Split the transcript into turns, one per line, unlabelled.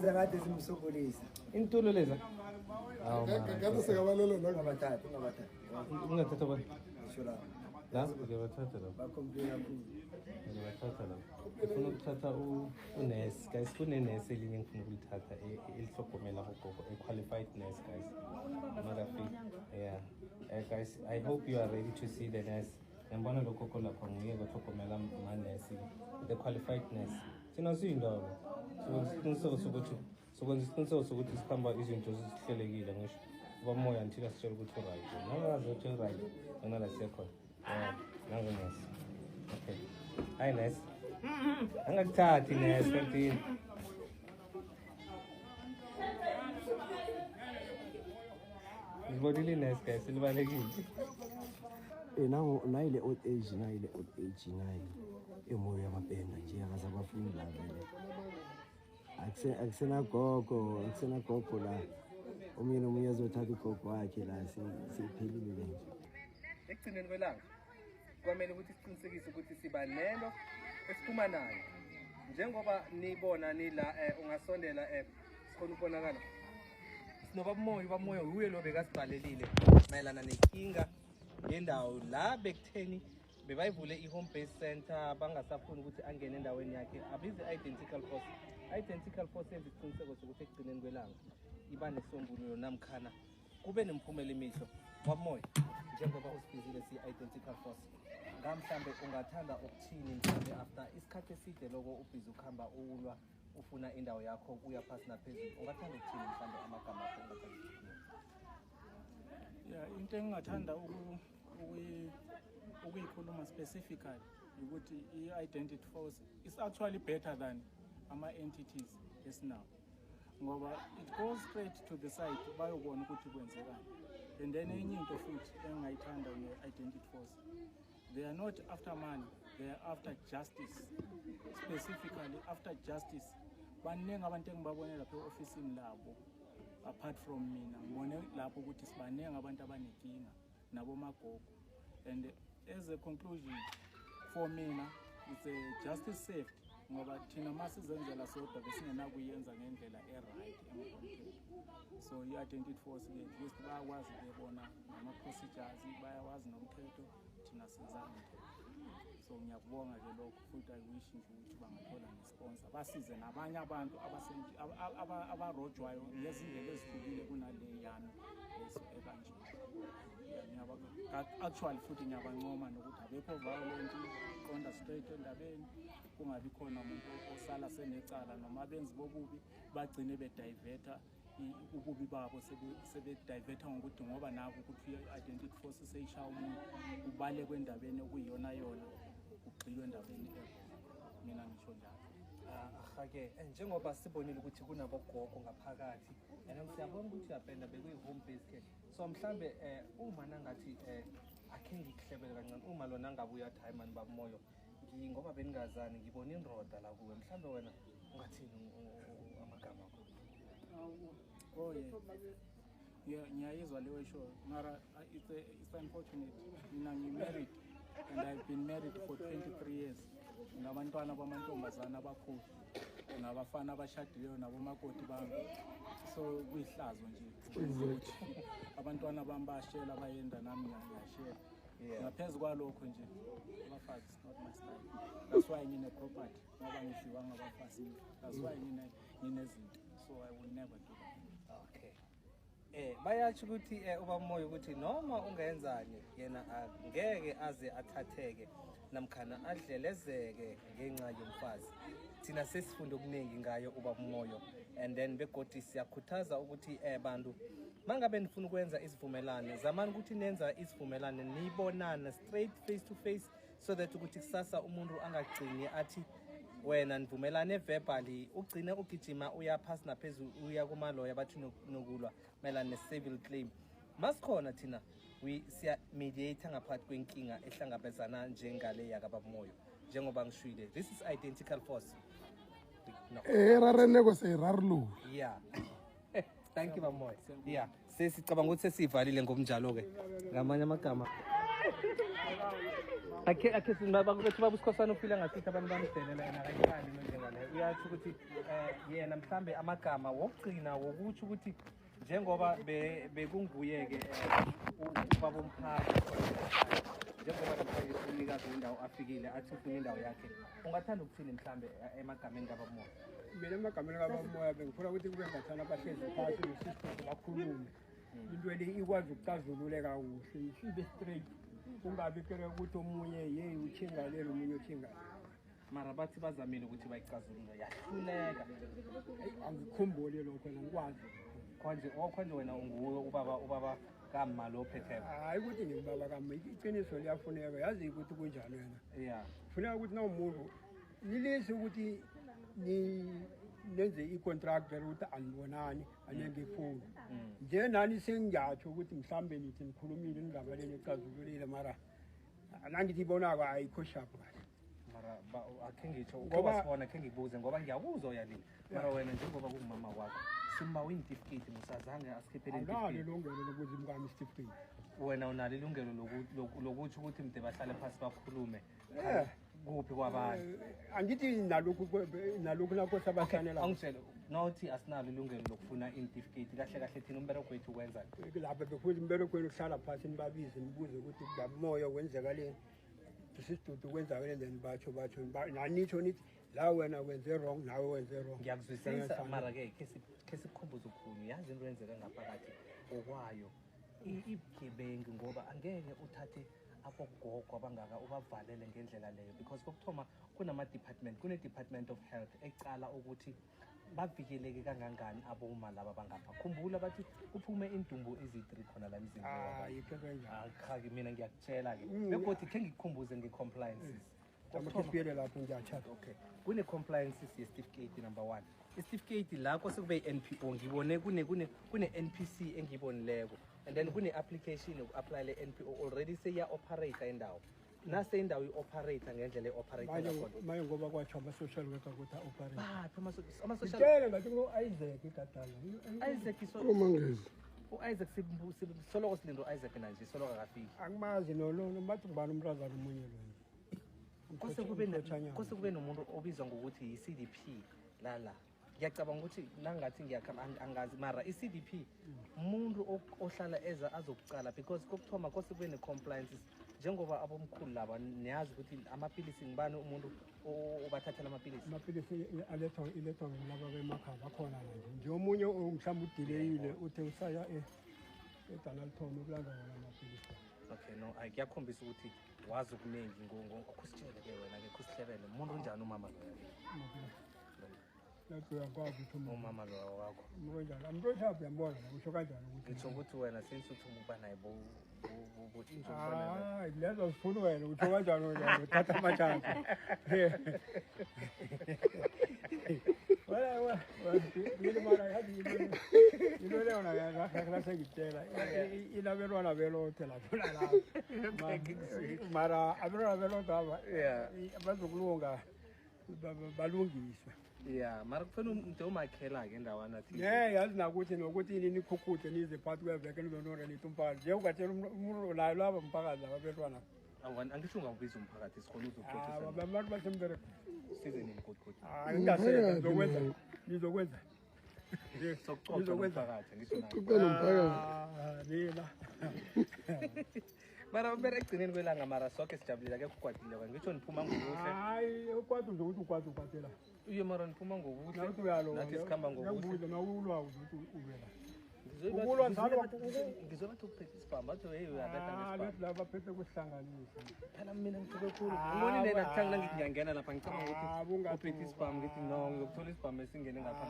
Zakade zimsokolisa.
Intulo leza.
Ngakho sekabalelo
Ungabathatha.
Ungathatha bani?
Shura.
La, ngiyabathatha la.
Bakomplika khulu.
Ngiyabathatha la. Ngifuna ukuthatha unesi, guys. Kunenesi elinye ngifuna ukulithatha elihlogomela abogogo, qualified nurse, guys. Yeah. Guys, I hope you are ready to see the nurse. Ngibona lo gogo lapha nguye ohlogomela amanesi, the qualified nurse. Thina siyindawo. Sokwenza isiqiniseko sokuthi sikhamba izinto zihlelekile ngisho ubamoya until asitshela ukuthi right nangazi ukuthi right yona la siyakhona nangu nesi. Okay, hi nesi. Angakuthathi nesi kanti ngibonile nesi guys libalekile.
Nango nayile old age nayo emoya yamapenda nje akasabafuni la vele. Akusena gogo la. Omunye azothatha ugogo wakhe la siphelile nje.
Ekugcineni kwelanga kwamele ukuthi siqinisekise ukuthi siba nelo esiphuma nayo. Njengoba nibona nila ungasondela sikhona ukubonakala. Sinoba umoya uye lo bekasibhalelile mayelana nenkinga ngendawo la bekutheni bebayivule i-home based center bangasafuni ukuthi angene endaweni yakhe abize identical force. Identical force yenza isiqiniseko sokuthi ekugcineni kwelanga iba nesombululo namkhana kube nemphumela emihlo wamoya njengoba usibizile si-identical force. Ngamhlambe ungathanda ukuthini mhlambe after isikhathi eside lokho ubhizi ukuhamba ulwa ufuna indawo yakho uya phasi naphezulu ungathanda ukuthini mhlambe amagama akho ungathanda?
Yeah, into engingathanda ukuyikhuluma specifically ukuthi i-identity force is actually better than ama-entities esinawo ngoba it goes straight to the site bayobona ukuthi kwenzekani. And then enye into futhi engingayithanda nge-identity force, they are not after money, they are after justice. Specifically after justice baningi abantu engibabone lapha e-ofisini labo apart from mina ngibone lapho ukuthi sibaningi abantu abanenkinga nabo magogo. And as a conclusion for mina it's a justice saved ngoba thina masizenzela sodwa besingenakuyenza ngendlela e-right emkhonto. So i-identity force ke at least bayakwazi bebona nama-procedures bayawazi nomthetho thina senza umthetho. So ngiyakubonga ke lokho futhi I wish nje ukuthi bangathola nesponsor basize nabanye abantu abarojwayo ngezindlela ezihlukile kunale yami ekanje. Actually futhi ngiyabancoma nokuthi abekho violent qonda straight endabeni kungabi khona umuntu osala senecala noma benzi bobubi bagcine bediverta ububi babo sebediverta ngokuthi ngoba nako ukuthi i-identity force seyisha umuntu ubale kwendabeni okuyiyona yona ugxilwe endabeni mina ngisho njalo.
Ke njengoba sibonile ukuthi kunabogogo ngaphakathi and siyabona ukuthi uyapenda bekuyi-home based care. So mhlambe uma nangathi akhe ngikuhlebele kancane uma lona ngabe uyathi hayi mani bamoyo ngoba beningazani ngibona inroda la kuwe mhlambe wena ungathini amagama akho?
Oh yeah, ngiyayizwa leyo show mara it's unfortunate mina ngi-married and I've been married for 23 years. Nabantwana bamantombazana abakhulu nabafana abashadileyo nabomakoti bami. So kuyihlazo nje abantwana bami bashela bayenda nami ngiyashela. Ngaphezu kwalokho nje abafazi is not my style. That's why ngine-property ngoba ngidliwa ngabafazi. That's why nginezinto. So I will never do that.
Okay. Bayathi ukuthi ubamoya ukuthi noma ungenzani yena angeke aze athatheke namkhana adlelezeke ngenxa yomfazi. Thina sesifunda okuningi ngayo ubamoyo and then begodi siyakhuthaza ukuthi bantu mangabe nifuna ukwenza isivumelane zamani ukuthi nenza isivumelane nibonana straight face to face so that ukuthi kusasa umuntu angagcini athi wena nivumelane verbally ugcine ugijima uya phasi naphezulu uya kumaloya bathi nokulwa melana ne-civil claim. Masikhona thina siya mediator ngaphakathi kwenkinga ehlangabezana njengale yakabamoyo njengoba ngishwile. This is identical force.
Erareleko seyirarulu.
Yeah. Thank you bamoya. Yeah. Sesicabanga ukuthi sesivalile ngomnjalo ke. Ngamanye amagama akhe bakuthi babusikhosana uphila ngasithi abantu bamdelela yena akayihlali njengaleyo uyathi ukuthi yena mhlambe amagama wokugcina wokuthi ukuthi njengoba bekunguye-ke ubaba umphathi njengoba namhlanje umnikazi wendawo afikile athi ufuna indawo yakhe ungathanda ukuthini mhlambe emagameni kabamoya
mina emagameni kabamoya bengifuna ukuthi kube ngathana abahlezi phasi nesisitho bakhulume into le ikwazi ukucazululeka kuhle isibe straight kungabi kele ukuthi omunye yeyi uthingalele omunye uthingale
mara bathi bazamile ukuthi bayicazulule yahluleka
angikhumbule lokho ngikwazi
konje wena unguwe ubaba kama lo phetheyo
hayi ukuthi ngibaba kama iqiniso liyafuneka yazi ukuthi kunjani wena
yeah
kufuneka ukuthi nawumuntu nilise ukuthi nenze i-contract ukuthi anibonani anengifuni nje nani sengiyatsho ukuthi mhlambe nithi nikhulumile indaba leni ecazululile mara nangithi ibonako ayikho sharp kahle
mara akhe ngitsho ngoba sibona akhe ngibuze ngoba ngiyakuzwa uyalini mara wena njengoba kungumama wakho simba uyintifiketi musazange asikhiphele
analo ilungelo lokuthi mkami isitifiketi
wena unalo ilungelo lokuthi ukuthi mde bahlale phasi bakhulume kuphi kwabanye
angithi nalokhu nakho sabahlanela
angitshele nawuthi asinalo ilungelo lokufuna intifiketi kahle kahle thina umbereko wethu ukwenza
lapha bekuthi umbereko wenu kuhlala phasi nibabize nibuze ukuthi ngamoya wenzekaleni sisidudu kwenzakale then batsho nanitsho nithi la wena wenze wrong nawe wenze wrong
ngiyakuzwisisa mara-ke khe sikhumbuze ukukhulu yazi into yenzeka ngaphakathi okwayo ibugebengu ngoba angeke uthathe abogogo abangaka ubavalele ngendlela leyo because kokuthoma kunama-department kune-department of health ecala ukuthi bavikeleke kangangani aboma laba bangapha khumbula bathi kuphume indumbu ezi-3 khona la mzini mina ngiyakutshela-ke begodi khe ngikukhumbuze nge-compliances okay kune-compliances yesitifiketi number 1 isitifiketi lakho sekube i-NPO ngibone kune-NPC engiyibonileko and then kune-application yoku-apply le-NPO already seya-operator indawo nase indawo i-operator ngendlela
e-operatormaye ngoba kwatsho ama-social worker ukuthi
a-operator
itele ngathi ngo-Isaac igadala
u-Isaac soloko silinde u-Isaac nanje soloko akafiki
angimazi bathi ngibani umntazana omunye lona
kose kube nomuntu obizwa ngokuthi yi-CDP lala ngiyacabanga ukuthi nangathi angazi mara i-CDP umuntu ohlala azokucala because kokuthoma kose kube ne-compliances njengoba abomkhulu laba niyazi ukuthi amapilisi ngibani umuntu obathathela
amapilisi ilethwa ngilaba bemakhaya bakhona nje omunye mhlawumbe udileyile uthe usaya eDonald Tom ukulanda wona amapilisi
okay no kuyakhombisa ukuthi wazi okuningi ngokusitshele-ke wena-ke kusihlebele umuntu unjani umama umama lo wakho
kanjani amntoshaphi yambona kusho kanjani
ngitsho ukuthi wena since uthi ukuba naye
lezo zifuna wena kusho kanjani uthatha amashansi into leyo nasengitshela inabelwana belothe lapho mara abelwana belothe aba bazokulunga balungiswe
yeah mara kufanele umuntu omakhela-ke endawana thi
yazi nakuthi nokuthi nikhukhude nize phakathi kweveke nizonoreletha umphakathi nje ungatshela umuntu nayo laba umphakathi laba bentwana
angisho ungabiza umphakathi sikhona uzokuxoxisa
abantu basembereko
size nimgodgodi
ngingasela nizokwenza
sokuxoxa umphakathi ngisho
nina
mara umbere ekugcineni kwelanga mara sonke sijabulile akekho ugwadileko ngitsho niphuma ngokuhle
hayi ukwadi nje ukuthi ukwazi ukwatela
uye mara niphuma ngokuhle
nathi uyalo
nathi sikhamba ngokuhle
nawulwa ukuthi ubela
ngizobathi ukuphethe isibhamu bathi hey uyabetha
laba phethe kuhlanganisa
phela mina ngithuke khulu ngibonile nakuthanga ngingangena lapha ngicabanga ukuthi uphethe isibhamu ngithi no ngiyokuthola isibhamu esingene ngapha